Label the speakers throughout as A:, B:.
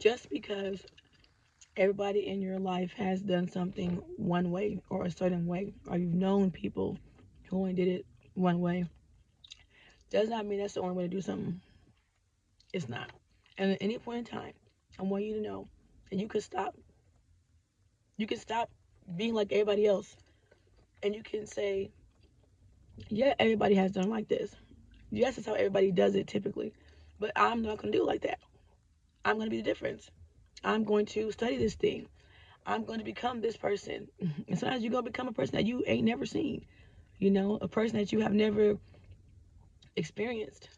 A: Just because everybody in your life has done something one way or a certain way, or you've known people who only did it one way, does not mean that's the only way to do something. It's not. And at any point in time, I want you to know that you could stop. You can stop being like everybody else, and you can say, "Yeah, everybody has done like this. Yes, it's how everybody does it typically, but I'm not gonna do it like that. I'm gonna be the difference. I'm going to study this thing. I'm going to become this person." And sometimes you're gonna become a person that you ain't never seen. A person that you have never experienced,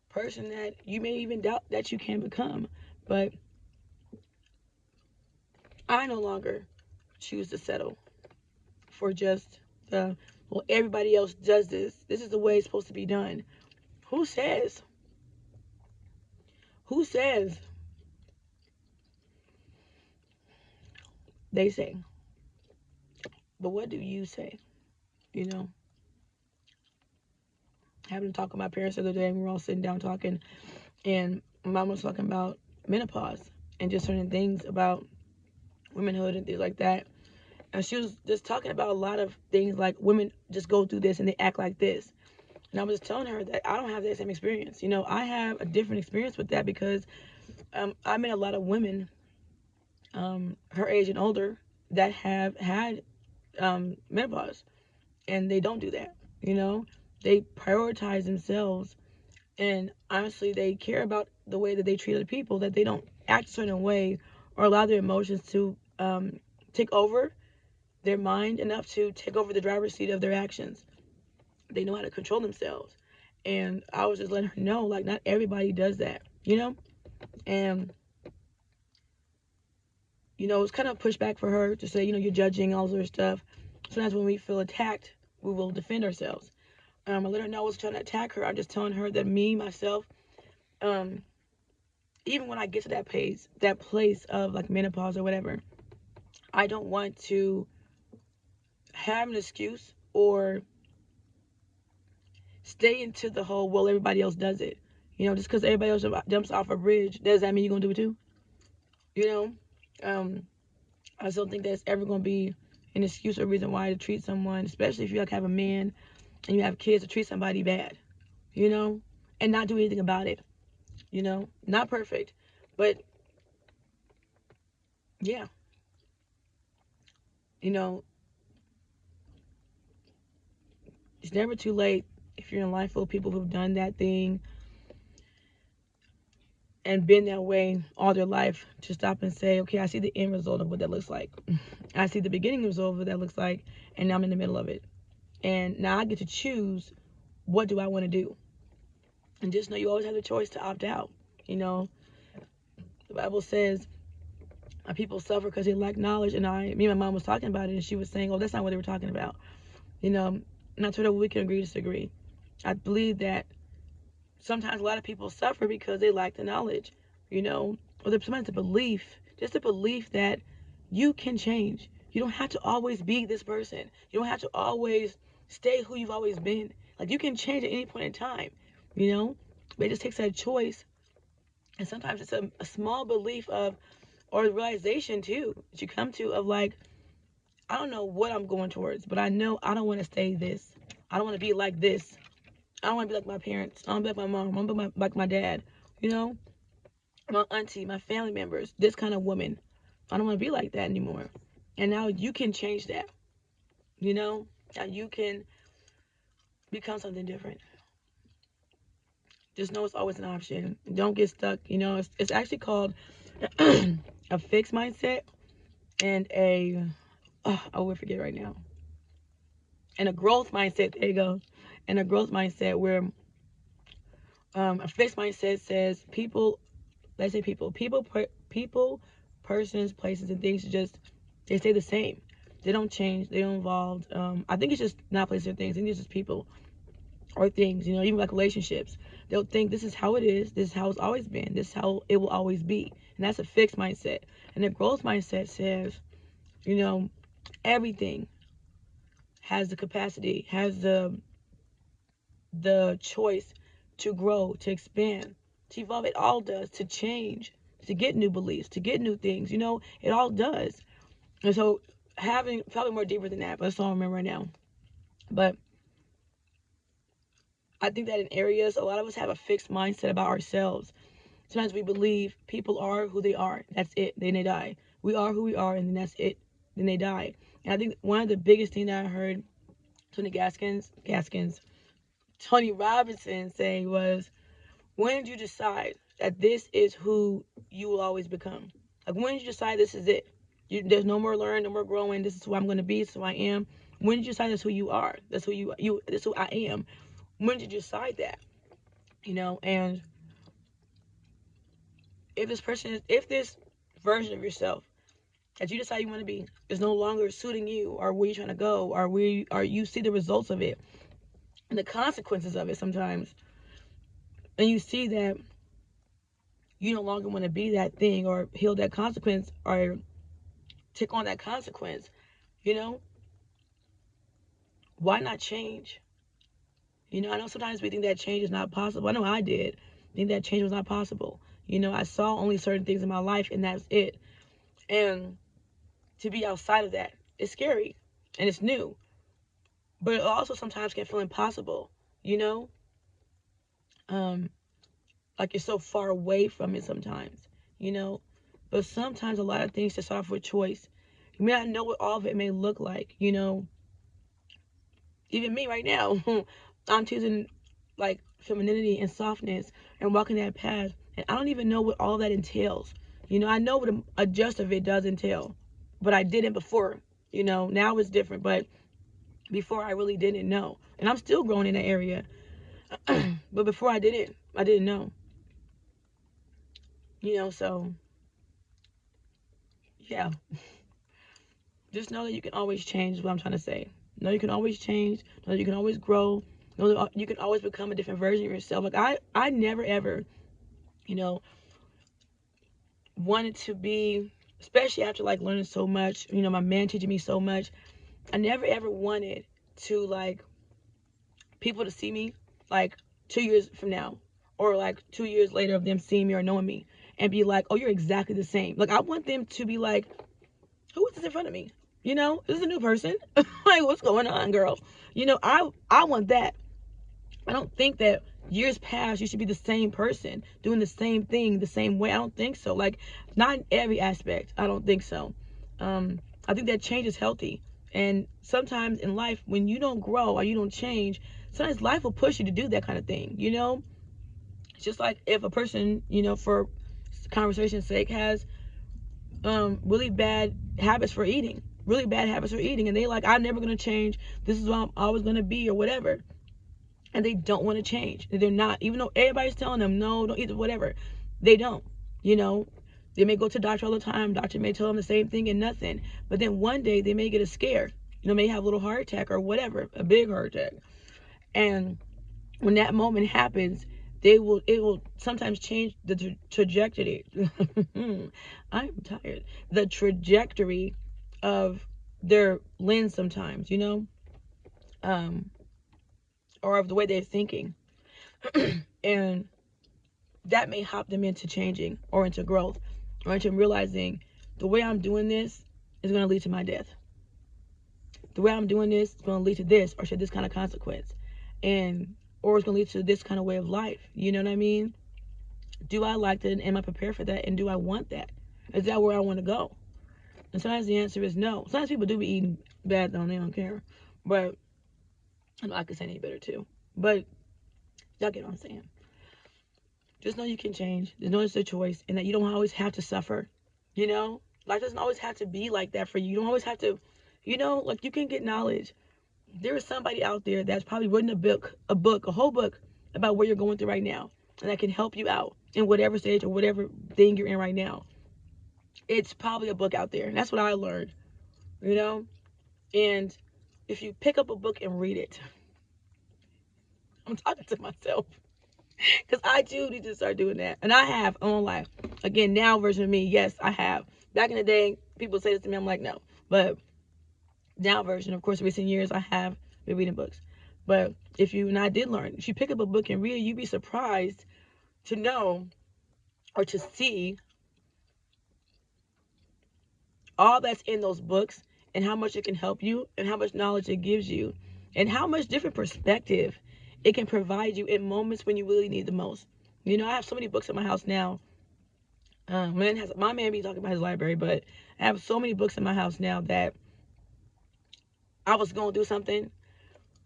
A: person that you may even doubt that you can become. But I no longer choose to settle for just the, well, everybody else does this. This is the way it's supposed to be done. Who says? Who says? They say. But what do you say? You know, having to talk with my parents the other day, and we were all sitting down talking, and mom was talking about menopause and just certain things about womanhood and things like that. And she was just talking about a lot of things like women just go through this and they act like this. And I was just telling her that I don't have that same experience. I have a different experience with that because I met a lot of women her age and older that have had menopause, and they don't do that. They prioritize themselves, and honestly, they care about the way that they treat other people, that they don't act a certain way or allow their emotions to take over their mind enough to take over the driver's seat of their actions. They know how to control themselves. And I was just letting her know, like, not everybody does that. And, it's kind of pushback for her to say, you're judging, all sort of stuff. Sometimes when we feel attacked, we will defend ourselves. I let her know I was trying to attack her. I'm just telling her that me, myself, um, even when I get to that place of like menopause or whatever, I don't want to have an excuse or stay into the whole, well, everybody else does it. Just because everybody else jumps off a bridge, does that mean you're going to do it too? You know? Um, I still think that's ever going to be an excuse or reason why to treat someone, especially if you like have a man and you have kids, to treat somebody bad, you know? And not do anything about it. Not perfect. But yeah, you know, it's never too late if you're in a life full of people who've done that thing and been that way all their life, to stop and say, okay, I see the end result of what that looks like. I see the beginning result of what that looks like, and now I'm in the middle of it. And now I get to choose, what do I want to do? And just know you always have the choice to opt out. You know, the Bible says people suffer because they lack knowledge. And me and my mom was talking about it, and she was saying, oh, that's not what they were talking about. And I told her we can agree to disagree. I believe that sometimes a lot of people suffer because they lack the knowledge, or sometimes the belief, just the belief that you can change. You don't have to always be this person. You don't have to always stay who you've always been. Like, you can change at any point in time, you know? But it just takes that choice. And sometimes it's a small belief of, or realization too, that you come to of like, I don't know what I'm going towards, but I know I don't want to stay this. I don't want to be like this. I don't want to be like my parents. I don't want to be like my mom. I want to be like my dad. You know, my auntie, my family members, this kind of woman. I don't want to be like that anymore. And now you can change that. Now you can become something different. Just know it's always an option. Don't get stuck. It's actually called a fixed mindset and I will forget right now. And a growth mindset. There you go. And a growth mindset where a fixed mindset says people, let's say people, persons, places, and things just, they stay the same. They don't change. They don't evolve. I think it's just not places or things. I think it's just people or things. Even like relationships. They'll think this is how it is. This is how it's always been. This is how it will always be. And that's a fixed mindset. And the growth mindset says, you know, everything has the capacity, has the choice to grow, to expand, to evolve. It all does, to change. to get new beliefs, to get new things. You know, it all does. And so having probably more deeper than that, but that's all I remember right now. But I think that in areas, a lot of us have a fixed mindset about ourselves. Sometimes we believe people are who they are. That's it. Then they die. We are who we are, and then that's it. Then they die. And I think one of the biggest things that I heard Tony Robinson saying was, when did you decide that this is who you will always become? Like, when did you decide this is it? There's no more learning, no more growing. This is who I'm going to be. This is who I am. When did you decide that's who you are? That's who you. That's who I am. When did you decide that? You know, and if this version of yourself that you decide you want to be is no longer suiting you or where you're trying to go or you see the results of it and the consequences of it sometimes, and you see that you no longer want to be that thing or heal that consequence or take on that consequence, you know, why not change? You know, I know sometimes we think that change is not possible. I know I did think that change was not possible. You know, I saw only certain things in my life and that's it. And to be outside of that, it's scary and it's new. But it also sometimes can feel impossible, you know? Um, like you're so far away from it sometimes, you know? But sometimes a lot of things just start off with choice. You may not know what all of it may look like, you know? Even me right now, I'm choosing like femininity and softness and walking that path. And I don't even know what all that entails. You know, I know what a just of it does entail, but I didn't before. You know, now it's different, but before I really didn't know. And I'm still growing in that area. But before I didn't know. You know, so yeah. Just know that you can always change is what I'm trying to say. Know you can always change. Know that you can always grow. Know that you can always become a different version of yourself. Like I never ever, you know, wanted to be, especially after like learning so much, you know, my man teaching me so much. I never ever wanted to like people to see me like 2 years from now or like 2 years later of them seeing me or knowing me and be like, oh, you're exactly the same. Like I want them to be like, who is this in front of me? You know, this is a new person. Like, what's going on, girl? You know, I want that. I don't think that years past you should be the same person doing the same thing the same way. I don't think so. Like, not in every aspect. I don't think so. I think that change is healthy. And sometimes in life, when you don't grow or you don't change, sometimes life will push you to do that kind of thing. You know, it's just like if a person, you know, for conversation's sake, has really bad habits for eating, and they like, I'm never gonna change. This is what I'm always gonna be, or whatever. And they don't want to change. They're not, even though everybody's telling them no, don't eat this, whatever. They don't. You know, they may go to the doctor all the time. Doctor may tell them the same thing and nothing. But then one day they may get a scare. You know, may have a little heart attack or whatever, a big heart attack. And when that moment happens, it will sometimes change the trajectory. I'm tired. The trajectory of their lens sometimes, you know, or of the way they're thinking. And that may hop them into changing or into growth or into realizing the way I'm doing this is going to lead to my death. The way I'm doing this is going to lead to this or to this kind of consequence. And or it's going to lead to this kind of way of life. You know what I mean? Do I like that? And am I prepared for that? And do I want that? Is that where I want to go? And sometimes the answer is no. Sometimes people do be eating bad though, and they don't care. But I could say any better too. But y'all get what I'm saying. Just know you can change. There's no other choice, and that you don't always have to suffer. You know, life doesn't always have to be like that for you. You don't always have to, you know, like you can get knowledge. There is somebody out there that's probably written a whole book about what you're going through right now, and that can help you out in whatever stage or whatever thing you're in right now. It's probably a book out there, and that's what I learned. You know, and if you pick up a book and read it, I'm talking to myself. Because I too need to start doing that. And I have on life. Again, now version of me, yes, I have. Back in the day, people say this to me, I'm like, no. But now version, of course, recent years, I have been reading books. But and I did learn, if you pick up a book and read it, you'd be surprised to know or to see all that's in those books, and how much it can help you, and how much knowledge it gives you, and how much different perspective it can provide you in moments when you really need the most. You know, I have so many books in my house now. My man be talking about his library, but I have so many books in my house now that I was going to do something,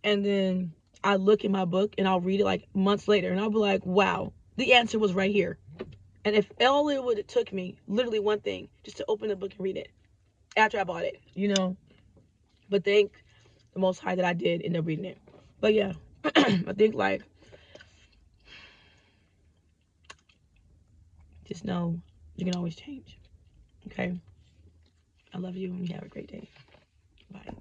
A: and then I look in my book and I'll read it like months later, and I'll be like, wow, the answer was right here. And if all it would have took me, literally one thing, just to open the book and read it after I bought it, you know. But thank the Most High that I did end up reading it. But yeah, I think like, just know you can always change. Okay. I love you and you have a great day. Bye.